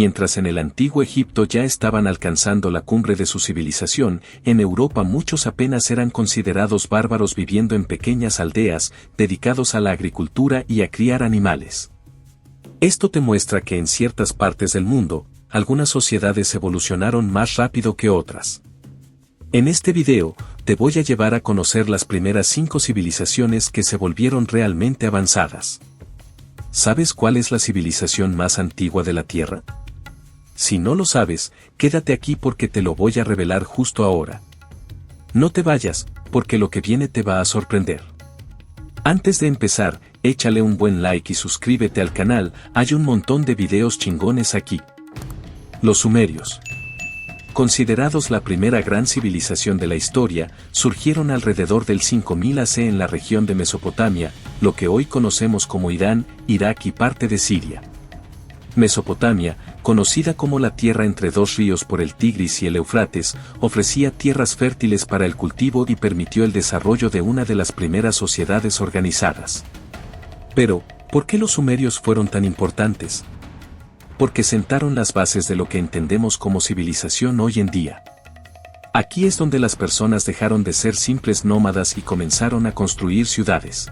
Mientras en el antiguo Egipto ya estaban alcanzando la cumbre de su civilización, en Europa muchos apenas eran considerados bárbaros viviendo en pequeñas aldeas, dedicados a la agricultura y a criar animales. Esto te muestra que en ciertas partes del mundo, algunas sociedades evolucionaron más rápido que otras. En este video, te voy a llevar a conocer las primeras 5 civilizaciones que se volvieron realmente avanzadas. ¿Sabes cuál es la civilización más antigua de la Tierra? Si no lo sabes, quédate aquí porque te lo voy a revelar justo ahora. No te vayas, porque lo que viene te va a sorprender. Antes de empezar, échale un buen like y suscríbete al canal, hay un montón de videos chingones aquí. Los sumerios. Considerados la primera gran civilización de la historia, surgieron alrededor del 5000 AC en la región de Mesopotamia, lo que hoy conocemos como Irán, Irak y parte de Siria. Mesopotamia, conocida como la tierra entre dos ríos por el Tigris y el Éufrates, ofrecía tierras fértiles para el cultivo y permitió el desarrollo de una de las primeras sociedades organizadas. Pero, ¿por qué los sumerios fueron tan importantes? Porque sentaron las bases de lo que entendemos como civilización hoy en día. Aquí es donde las personas dejaron de ser simples nómadas y comenzaron a construir ciudades.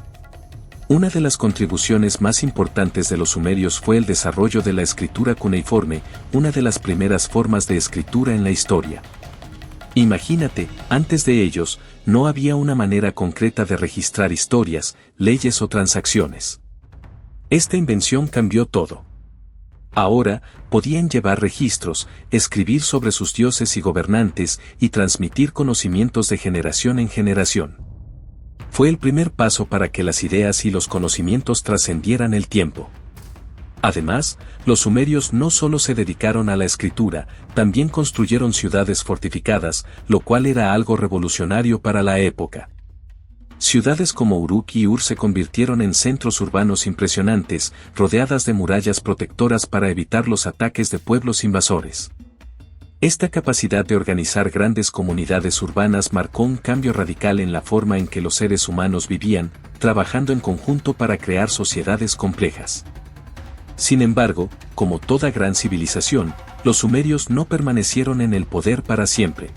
Una de las contribuciones más importantes de los sumerios fue el desarrollo de la escritura cuneiforme, una de las primeras formas de escritura en la historia. Imagínate, antes de ellos, no había una manera concreta de registrar historias, leyes o transacciones. Esta invención cambió todo. Ahora, podían llevar registros, escribir sobre sus dioses y gobernantes y transmitir conocimientos de generación en generación. Fue el primer paso para que las ideas y los conocimientos trascendieran el tiempo. Además, los sumerios no solo se dedicaron a la escritura, también construyeron ciudades fortificadas, lo cual era algo revolucionario para la época. Ciudades como Uruk y Ur se convirtieron en centros urbanos impresionantes, rodeadas de murallas protectoras para evitar los ataques de pueblos invasores. Esta capacidad de organizar grandes comunidades urbanas marcó un cambio radical en la forma en que los seres humanos vivían, trabajando en conjunto para crear sociedades complejas. Sin embargo, como toda gran civilización, los sumerios no permanecieron en el poder para siempre.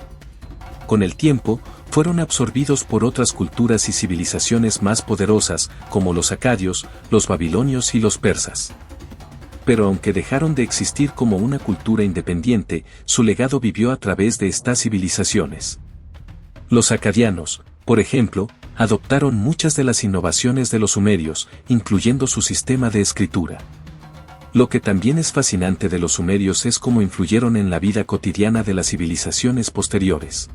Con el tiempo, fueron absorbidos por otras culturas y civilizaciones más poderosas, como los acadios, los babilonios y los persas. Pero aunque dejaron de existir como una cultura independiente, su legado vivió a través de estas civilizaciones. Los acadianos, por ejemplo, adoptaron muchas de las innovaciones de los sumerios, incluyendo su sistema de escritura. Lo que también es fascinante de los sumerios es cómo influyeron en la vida cotidiana de las civilizaciones posteriores.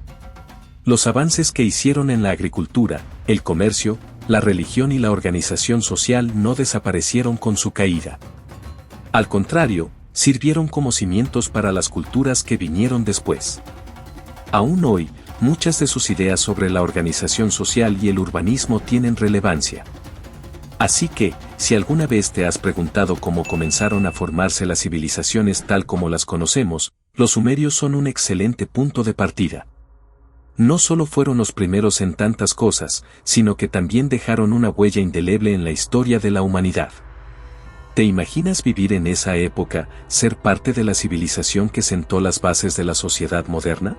Los avances que hicieron en la agricultura, el comercio, la religión y la organización social no desaparecieron con su caída. Al contrario, sirvieron como cimientos para las culturas que vinieron después. Aún hoy, muchas de sus ideas sobre la organización social y el urbanismo tienen relevancia. Así que, si alguna vez te has preguntado cómo comenzaron a formarse las civilizaciones tal como las conocemos, los sumerios son un excelente punto de partida. No solo fueron los primeros en tantas cosas, sino que también dejaron una huella indeleble en la historia de la humanidad. ¿Te imaginas vivir en esa época, ser parte de la civilización que sentó las bases de la sociedad moderna?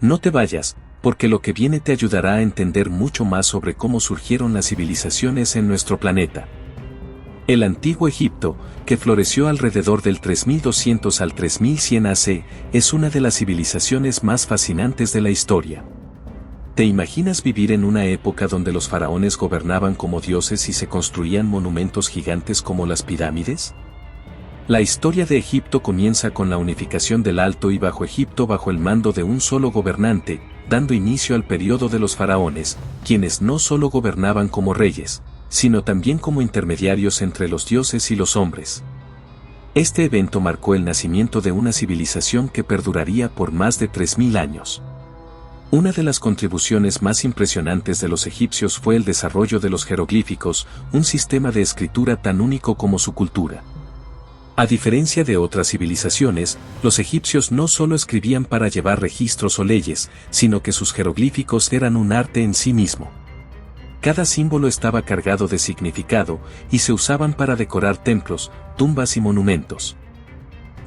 No te vayas, porque lo que viene te ayudará a entender mucho más sobre cómo surgieron las civilizaciones en nuestro planeta. El antiguo Egipto, que floreció alrededor del 3200 al 3100 AC, es una de las civilizaciones más fascinantes de la historia. ¿Te imaginas vivir en una época donde los faraones gobernaban como dioses y se construían monumentos gigantes como las pirámides? La historia de Egipto comienza con la unificación del Alto y Bajo Egipto bajo el mando de un solo gobernante, dando inicio al periodo de los faraones, quienes no solo gobernaban como reyes, sino también como intermediarios entre los dioses y los hombres. Este evento marcó el nacimiento de una civilización que perduraría por más de 3000 años. Una de las contribuciones más impresionantes de los egipcios fue el desarrollo de los jeroglíficos, un sistema de escritura tan único como su cultura. A diferencia de otras civilizaciones, los egipcios no solo escribían para llevar registros o leyes, sino que sus jeroglíficos eran un arte en sí mismo. Cada símbolo estaba cargado de significado, y se usaban para decorar templos, tumbas y monumentos.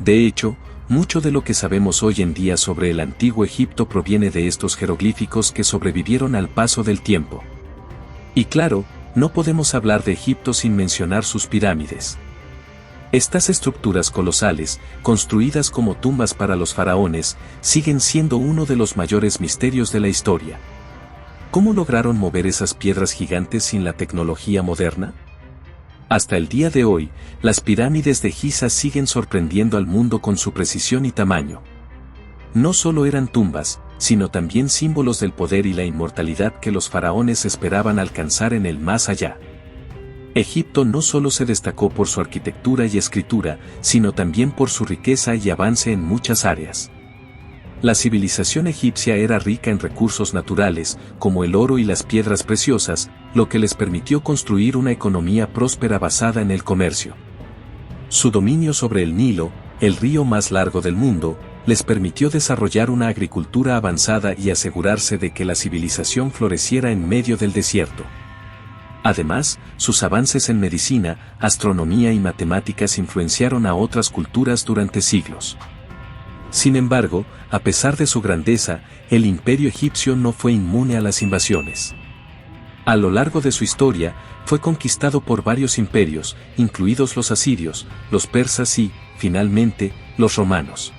De hecho, mucho de lo que sabemos hoy en día sobre el antiguo Egipto proviene de estos jeroglíficos que sobrevivieron al paso del tiempo. Y claro, no podemos hablar de Egipto sin mencionar sus pirámides. Estas estructuras colosales, construidas como tumbas para los faraones, siguen siendo uno de los mayores misterios de la historia. ¿Cómo lograron mover esas piedras gigantes sin la tecnología moderna? Hasta el día de hoy, las pirámides de Giza siguen sorprendiendo al mundo con su precisión y tamaño. No solo eran tumbas, sino también símbolos del poder y la inmortalidad que los faraones esperaban alcanzar en el más allá. Egipto no solo se destacó por su arquitectura y escritura, sino también por su riqueza y avance en muchas áreas. La civilización egipcia era rica en recursos naturales, como el oro y las piedras preciosas, lo que les permitió construir una economía próspera basada en el comercio. Su dominio sobre el Nilo, el río más largo del mundo, les permitió desarrollar una agricultura avanzada y asegurarse de que la civilización floreciera en medio del desierto. Además, sus avances en medicina, astronomía y matemáticas influenciaron a otras culturas durante siglos. Sin embargo, a pesar de su grandeza, el imperio egipcio no fue inmune a las invasiones. A lo largo de su historia, fue conquistado por varios imperios, incluidos los asirios, los persas y, finalmente, los romanos.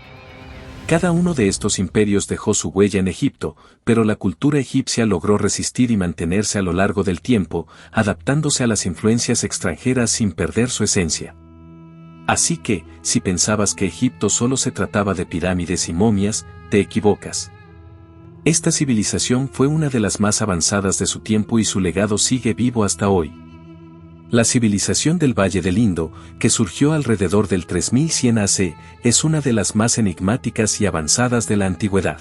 Cada uno de estos imperios dejó su huella en Egipto, pero la cultura egipcia logró resistir y mantenerse a lo largo del tiempo, adaptándose a las influencias extranjeras sin perder su esencia. Así que, si pensabas que Egipto solo se trataba de pirámides y momias, te equivocas. Esta civilización fue una de las más avanzadas de su tiempo y su legado sigue vivo hasta hoy. La civilización del Valle del Indo, que surgió alrededor del 3100 AC, es una de las más enigmáticas y avanzadas de la antigüedad.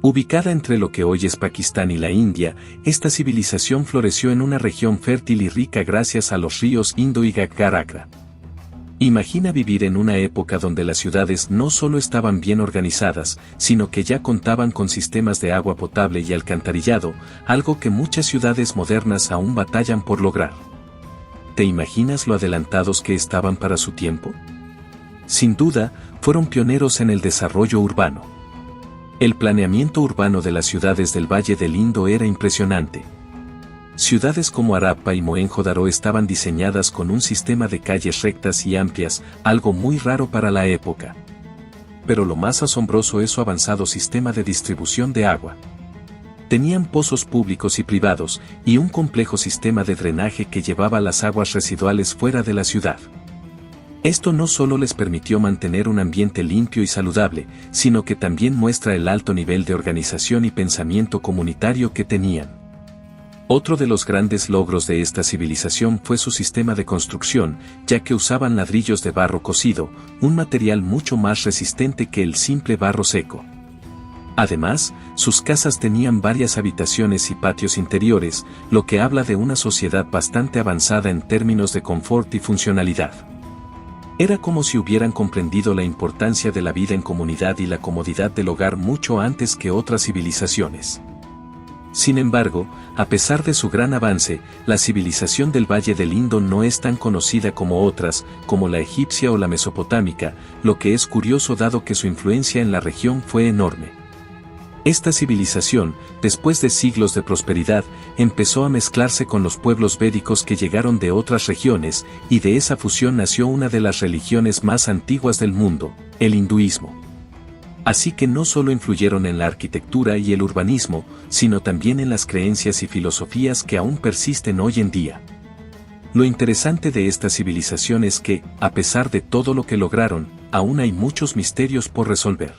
Ubicada entre lo que hoy es Pakistán y la India, esta civilización floreció en una región fértil y rica gracias a los ríos Indo y Gaggarakra. Imagina vivir en una época donde las ciudades no solo estaban bien organizadas, sino que ya contaban con sistemas de agua potable y alcantarillado, algo que muchas ciudades modernas aún batallan por lograr. ¿Te imaginas lo adelantados que estaban para su tiempo? Sin duda, fueron pioneros en el desarrollo urbano. El planeamiento urbano de las ciudades del Valle del Indo era impresionante. Ciudades como Harappa y Mohenjo-Daro estaban diseñadas con un sistema de calles rectas y amplias, algo muy raro para la época. Pero lo más asombroso es su avanzado sistema de distribución de agua. Tenían pozos públicos y privados, y un complejo sistema de drenaje que llevaba las aguas residuales fuera de la ciudad. Esto no solo les permitió mantener un ambiente limpio y saludable, sino que también muestra el alto nivel de organización y pensamiento comunitario que tenían. Otro de los grandes logros de esta civilización fue su sistema de construcción, ya que usaban ladrillos de barro cocido, un material mucho más resistente que el simple barro seco. Además, sus casas tenían varias habitaciones y patios interiores, lo que habla de una sociedad bastante avanzada en términos de confort y funcionalidad. Era como si hubieran comprendido la importancia de la vida en comunidad y la comodidad del hogar mucho antes que otras civilizaciones. Sin embargo, a pesar de su gran avance, la civilización del Valle del Indo no es tan conocida como otras, como la egipcia o la mesopotámica, lo que es curioso dado que su influencia en la región fue enorme. Esta civilización, después de siglos de prosperidad, empezó a mezclarse con los pueblos védicos que llegaron de otras regiones, y de esa fusión nació una de las religiones más antiguas del mundo, el hinduismo. Así que no solo influyeron en la arquitectura y el urbanismo, sino también en las creencias y filosofías que aún persisten hoy en día. Lo interesante de esta civilización es que, a pesar de todo lo que lograron, aún hay muchos misterios por resolver.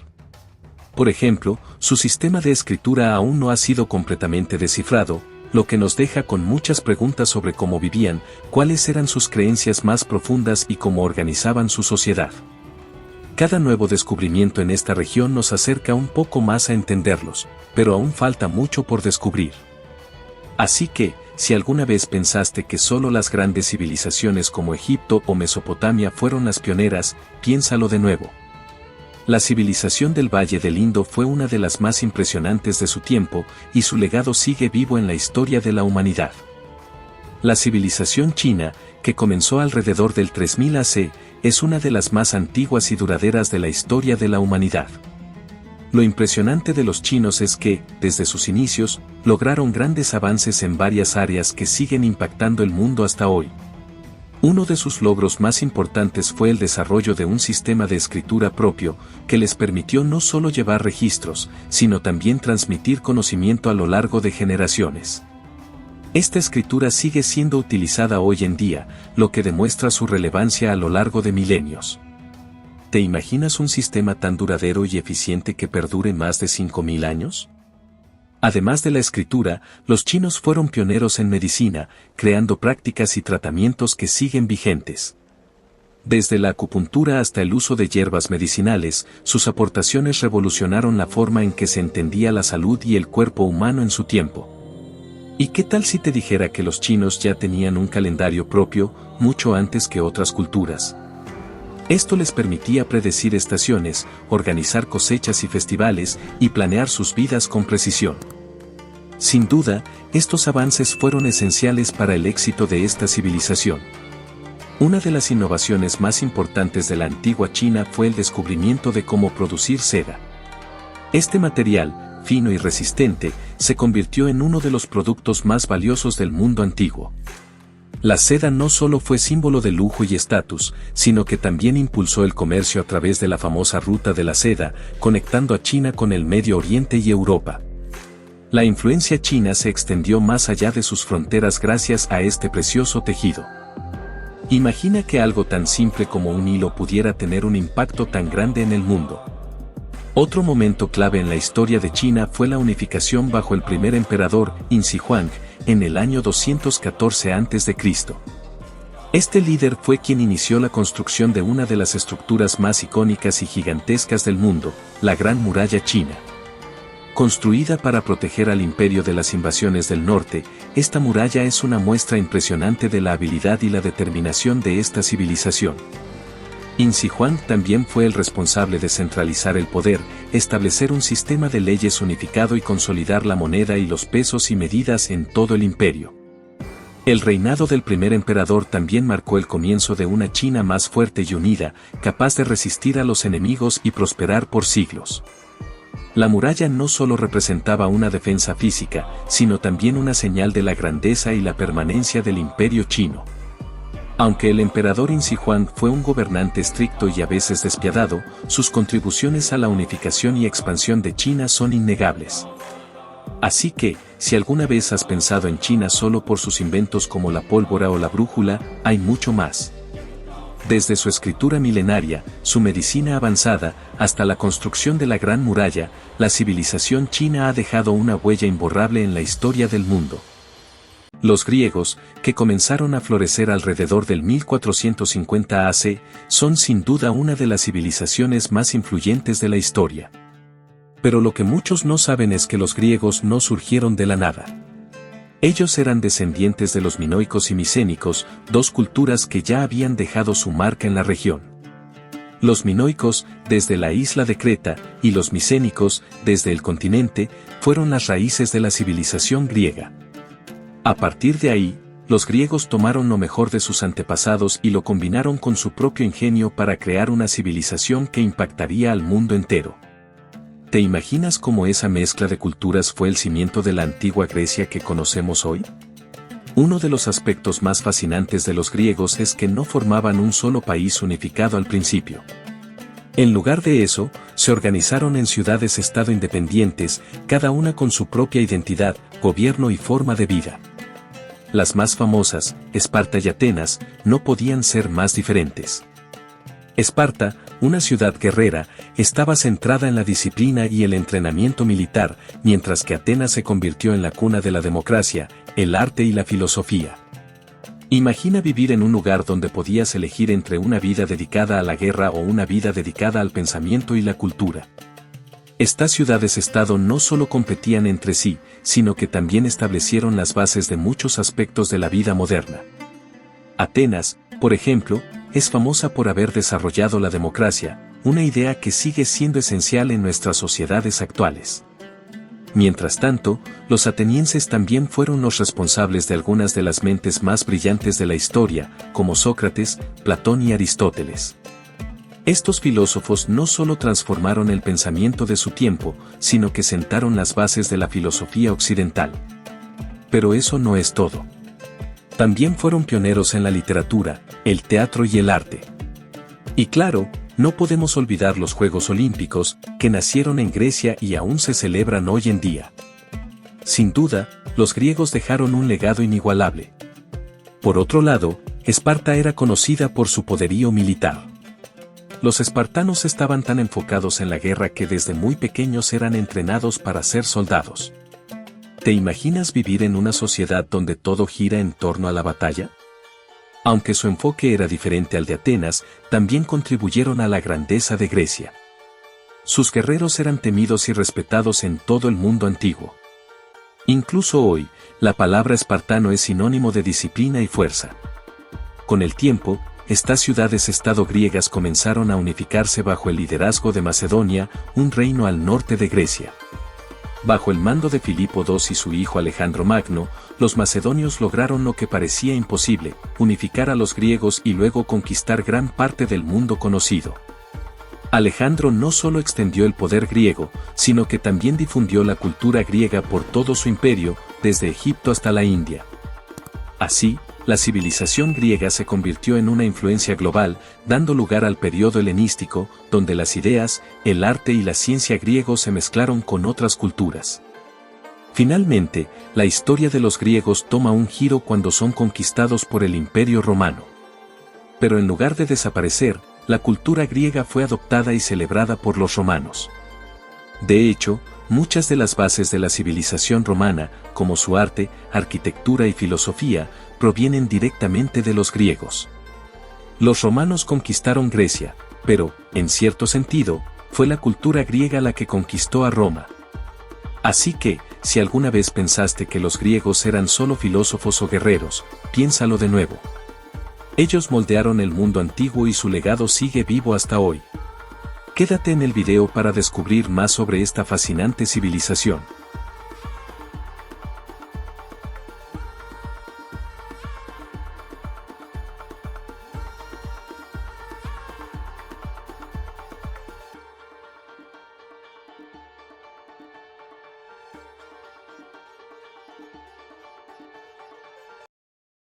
Por ejemplo, su sistema de escritura aún no ha sido completamente descifrado, lo que nos deja con muchas preguntas sobre cómo vivían, cuáles eran sus creencias más profundas y cómo organizaban su sociedad. Cada nuevo descubrimiento en esta región nos acerca un poco más a entenderlos, pero aún falta mucho por descubrir. Así que, si alguna vez pensaste que solo las grandes civilizaciones como Egipto o Mesopotamia fueron las pioneras, piénsalo de nuevo. La civilización del Valle del Indo fue una de las más impresionantes de su tiempo, y su legado sigue vivo en la historia de la humanidad. La civilización china, que comenzó alrededor del 3000 AC, es una de las más antiguas y duraderas de la historia de la humanidad. Lo impresionante de los chinos es que, desde sus inicios, lograron grandes avances en varias áreas que siguen impactando el mundo hasta hoy. Uno de sus logros más importantes fue el desarrollo de un sistema de escritura propio, que les permitió no solo llevar registros, sino también transmitir conocimiento a lo largo de generaciones. Esta escritura sigue siendo utilizada hoy en día, lo que demuestra su relevancia a lo largo de milenios. ¿Te imaginas un sistema tan duradero y eficiente que perdure más de 5000 años? Además de la escritura, los chinos fueron pioneros en medicina, creando prácticas y tratamientos que siguen vigentes. Desde la acupuntura hasta el uso de hierbas medicinales, sus aportaciones revolucionaron la forma en que se entendía la salud y el cuerpo humano en su tiempo. ¿Y qué tal si te dijera que los chinos ya tenían un calendario propio, mucho antes que otras culturas? Esto les permitía predecir estaciones, organizar cosechas y festivales, y planear sus vidas con precisión. Sin duda, estos avances fueron esenciales para el éxito de esta civilización. Una de las innovaciones más importantes de la antigua China fue el descubrimiento de cómo producir seda. Este material, fino y resistente, se convirtió en uno de los productos más valiosos del mundo antiguo. La seda no solo fue símbolo de lujo y estatus, sino que también impulsó el comercio a través de la famosa Ruta de la Seda, conectando a China con el Medio Oriente y Europa. La influencia china se extendió más allá de sus fronteras gracias a este precioso tejido. Imagina que algo tan simple como un hilo pudiera tener un impacto tan grande en el mundo. Otro momento clave en la historia de China fue la unificación bajo el primer emperador, Yin Huang, en el año 214 a.C. Este líder fue quien inició la construcción de una de las estructuras más icónicas y gigantescas del mundo, la Gran Muralla China. Construida para proteger al imperio de las invasiones del norte, esta muralla es una muestra impresionante de la habilidad y la determinación de esta civilización. Yin Huang también fue el responsable de centralizar el poder, establecer un sistema de leyes unificado y consolidar la moneda y los pesos y medidas en todo el imperio. El reinado del primer emperador también marcó el comienzo de una China más fuerte y unida, capaz de resistir a los enemigos y prosperar por siglos. La muralla no solo representaba una defensa física, sino también una señal de la grandeza y la permanencia del imperio chino. Aunque el emperador Yin Huang fue un gobernante estricto y a veces despiadado, sus contribuciones a la unificación y expansión de China son innegables. Así que, si alguna vez has pensado en China solo por sus inventos como la pólvora o la brújula, hay mucho más. Desde su escritura milenaria, su medicina avanzada, hasta la construcción de la Gran Muralla, la civilización china ha dejado una huella imborrable en la historia del mundo. Los griegos, que comenzaron a florecer alrededor del 1450 AC, son sin duda una de las civilizaciones más influyentes de la historia. Pero lo que muchos no saben es que los griegos no surgieron de la nada. Ellos eran descendientes de los minoicos y micénicos, dos culturas que ya habían dejado su marca en la región. Los minoicos, desde la isla de Creta, y los micénicos, desde el continente, fueron las raíces de la civilización griega. A partir de ahí, los griegos tomaron lo mejor de sus antepasados y lo combinaron con su propio ingenio para crear una civilización que impactaría al mundo entero. ¿Te imaginas cómo esa mezcla de culturas fue el cimiento de la antigua Grecia que conocemos hoy? Uno de los aspectos más fascinantes de los griegos es que no formaban un solo país unificado al principio. En lugar de eso, se organizaron en ciudades-estado independientes, cada una con su propia identidad, gobierno y forma de vida. Las más famosas, Esparta y Atenas, no podían ser más diferentes. Esparta, una ciudad guerrera, estaba centrada en la disciplina y el entrenamiento militar, mientras que Atenas se convirtió en la cuna de la democracia, el arte y la filosofía. Imagina vivir en un lugar donde podías elegir entre una vida dedicada a la guerra o una vida dedicada al pensamiento y la cultura. Estas ciudades-estado no solo competían entre sí, sino que también establecieron las bases de muchos aspectos de la vida moderna. Atenas, por ejemplo, es famosa por haber desarrollado la democracia, una idea que sigue siendo esencial en nuestras sociedades actuales. Mientras tanto, los atenienses también fueron los responsables de algunas de las mentes más brillantes de la historia, como Sócrates, Platón y Aristóteles. Estos filósofos no solo transformaron el pensamiento de su tiempo, sino que sentaron las bases de la filosofía occidental. Pero eso no es todo. También fueron pioneros en la literatura, el teatro y el arte. Y claro, no podemos olvidar los Juegos Olímpicos, que nacieron en Grecia y aún se celebran hoy en día. Sin duda, los griegos dejaron un legado inigualable. Por otro lado, Esparta era conocida por su poderío militar. Los espartanos estaban tan enfocados en la guerra que desde muy pequeños eran entrenados para ser soldados. ¿Te imaginas vivir en una sociedad donde todo gira en torno a la batalla? Aunque su enfoque era diferente al de Atenas, también contribuyeron a la grandeza de Grecia. Sus guerreros eran temidos y respetados en todo el mundo antiguo. Incluso hoy, la palabra espartano es sinónimo de disciplina y fuerza. Con el tiempo, estas ciudades-estado griegas comenzaron a unificarse bajo el liderazgo de Macedonia, un reino al norte de Grecia. Bajo el mando de Filipo II y su hijo Alejandro Magno, los macedonios lograron lo que parecía imposible, unificar a los griegos y luego conquistar gran parte del mundo conocido. Alejandro no solo extendió el poder griego, sino que también difundió la cultura griega por todo su imperio, desde Egipto hasta la India. Así, la civilización griega se convirtió en una influencia global, dando lugar al periodo helenístico, donde las ideas, el arte y la ciencia griegos se mezclaron con otras culturas. Finalmente, la historia de los griegos toma un giro cuando son conquistados por el Imperio Romano. Pero en lugar de desaparecer, la cultura griega fue adoptada y celebrada por los romanos. De hecho, muchas de las bases de la civilización romana, como su arte, arquitectura y filosofía, provienen directamente de los griegos. Los romanos conquistaron Grecia, pero, en cierto sentido, fue la cultura griega la que conquistó a Roma. Así que, si alguna vez pensaste que los griegos eran solo filósofos o guerreros, piénsalo de nuevo. Ellos moldearon el mundo antiguo y su legado sigue vivo hasta hoy. Quédate en el video para descubrir más sobre esta fascinante civilización.